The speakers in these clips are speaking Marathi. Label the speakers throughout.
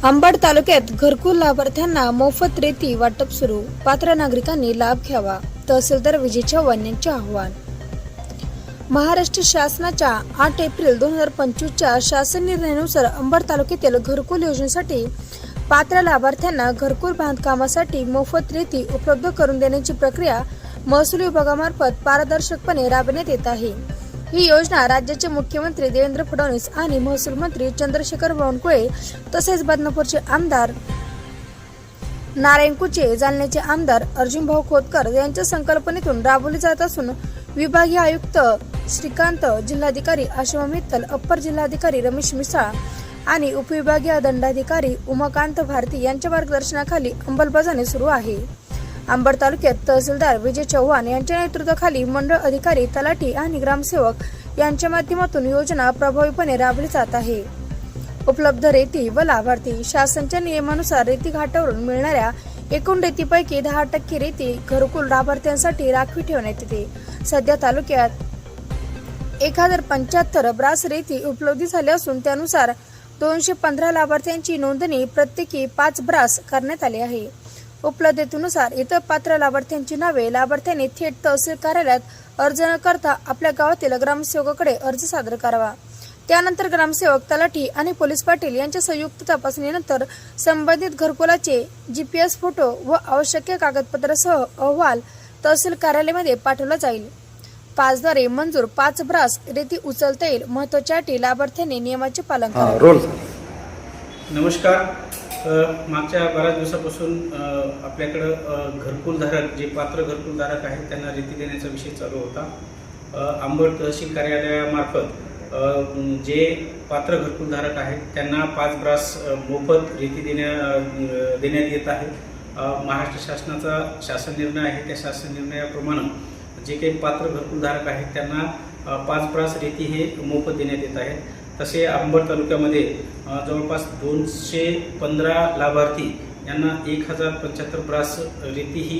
Speaker 1: अंबड तालुक्यात घरकुल लाभार्थ्यांना मोफत रेती वाटप सुरू, पात्र नागरिकांनी लाभ घ्यावा, तहसीलदार विजय चव्हाण यांचे आवाहन। महाराष्ट्र शासनाच्या 8 एप्रिल 2025च्या शासन निर्णयानुसार अंबड तालुक्यातील घरकुल योजनेसाठी पात्र लाभार्थ्यांना घरकुल बांधकामासाठी मोफत रेती उपलब्ध करून देण्याची प्रक्रिया महसूल विभागामार्फत पारदर्शकपणे राबविण्यात येत आहे। ही योजना राज्याचे मुख्यमंत्री देवेंद्र फडणवीस आणि महसूल मंत्री चंद्रशेखर बावनकुळे तसेच बदनापूरचे आमदार नारायण कुचे, जालन्याचे आमदार अर्जुनभाऊ खोतकर यांच्या संकल्पनेतून राबवली जात असून विभागीय आयुक्त श्रीकांत, जिल्हाधिकारी आशिमा मित्तल, अप्पर जिल्हाधिकारी रमेश मिसाळ आणि उपविभागीय दंडाधिकारी उमाकांत भारती यांच्या मार्गदर्शनाखाली अंमलबजावणी सुरू आहे। अंबड तालुक्यात तहसीलदार विजय चव्हाण यांच्या नेतृत्वाखाली मंडळ अधिकारी, तलाठी आणि ग्रामसेवक यांच्या माध्यमातून योजना प्रभावीपणे राबवली जात आहे। उपलब्ध रेती व लाभार्थी शासनाच्या नियमानुसार रेती घाटावरून मिळणाऱ्या एकूण रेतीपैकी 10% रेती घरकुल लाभार्थ्यांसाठी राखीव ठेवण्यात येते। सध्या तालुक्यात 1075 ब्रास रेती उपलब्ध झाली असून त्यानुसार 215 लाभार्थ्यांची नोंदणी प्रत्येकी 5 ब्रास करण्यात आली आहे। उपलब्धतेनुसार इतर पात्र लाभार्थ्यांची नावे लाभार्थ्यांनी थेट तहसील कार्यालयात अर्ज न करता आपल्या गावातील ग्रामसेवकाकडे अर्ज सादर करावा। त्यानंतर ग्रामसेवक, तलाठी आणि पोलीस पाटील यांच्या संयुक्त तपासणीनंतर संबंधित घरकुलाचे GPS फोटो व आवश्यक कागदपत्रासह अहवाल तहसील कार्यालयामध्ये पाठवला जाईल। 5 द्वारे मंजूर 5 ब्रास रेती उचलता येईल। महत्त्वाच्या अटी लाभार्थ्यांनी नियमाचे पालन करावे।
Speaker 2: नमस्कार। मागच्या बऱ्याच दिवसापासून आपल्याकडं घरकुलधारक, जे पात्र घरकुलधारक आहेत त्यांना रेती देण्याचा विषय चालू होता। अंबड तहसील कार्यालयामार्फत जे पात्र घरकुलधारक आहेत त्यांना 5 ब्रास मोफत रेती देण्यात येत आहे। महाराष्ट्र शासनाचा शासन निर्णय आहे, त्या शासन निर्णयाप्रमाणे जे काही पात्र घरकुलधारक आहेत त्यांना 5 ब्रास रेती हे मोफत देण्यात येत आहे। तसे अंबड तालुक्यामध्ये जवळपास 215 लाभार्थी यांना 1075 ब्रास रेती ही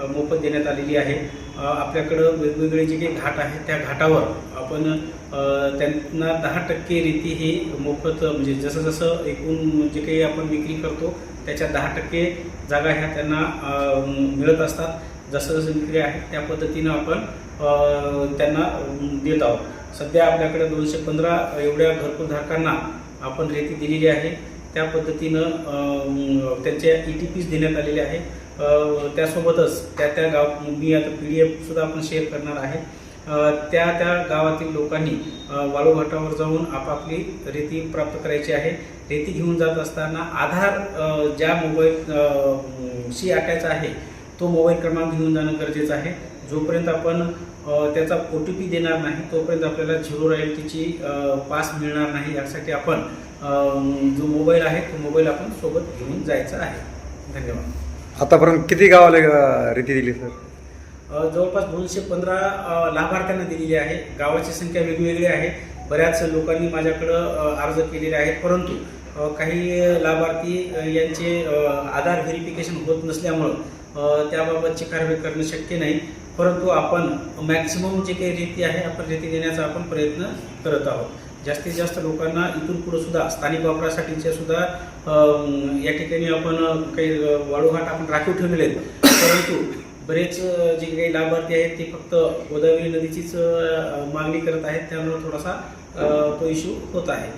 Speaker 2: मोफत देण्यात आलेली आहे। आपल्याकडं वेगवेगळे जे काही घाट आहेत त्या घाटावर आपण त्यांना 10% रेती ही मोफत, म्हणजे जसं जसं एकूण जे काही आपण विक्री करतो त्याच्या 10% जागा ह्या त्यांना मिळत असतात। जसं जसं विक्री आहे त्या पद्धतीनं आपण त्यांना देत आहोत। सध्या आपल्याकडे 215 एवढ्या घरकुलधारकांना आपण रेती दिलेली आहे। त्या पद्धतीनं त्यांच्या ETPs देण्यात आलेले आहे। त्यासोबतच त्या गाव मी आता PDF सुद्धा आपण शेअर करणार आहे। त्या गावातील लोकांनी वाळूघाटावर जाऊन आपापली रेती प्राप्त करायची आहे। रेती घेऊन जात असताना आधार ज्या मोबाईलशी अटॅच आहे तो मोबाईल क्रमांक घेऊन जाणं गरजेचं आहे। जोपर्यंत आपण त्याचा OTP देणार नाही तोपर्यंत आपल्याला 0 रॉयल्टीची पास मिळणार नाही। यासाठी आपण जो मोबाईल आहे तो मोबाईल आपण सोबत घेऊन जायचा आहे। धन्यवाद।
Speaker 3: आतापर्यंत किती गावाला रेती दिली सर?
Speaker 2: जवळपास 215 लाभार्थ्यांना दिलेली आहे। गावाची संख्या वेगवेगळी आहे। बऱ्याच लोकांनी माझ्याकडं अर्ज केलेले आहेत, परंतु काही लाभार्थी यांचे आधार व्हेरिफिकेशन होत नसल्यामुळं त्याबाबतची कारवाई करणं शक्य नाही। परंतु आपण मॅक्सिमम जे काही रेती आहे आपण रेती देण्याचा आपण प्रयत्न करत आहोत। जास्तीत जास्त लोकांना इथून पुढे सुद्धा स्थानिक वापरासाठीच्या सुद्धा या ठिकाणी आपण काही वाळूघाट आपण राखीव ठेवलेले आहेत, परंतु बरेच जे काही लाभार्थी आहेत ते फक्त गोदावरी नदीचीच मागणी करत आहेत, त्यामुळे थोडासा तो इश्यू होत आहे।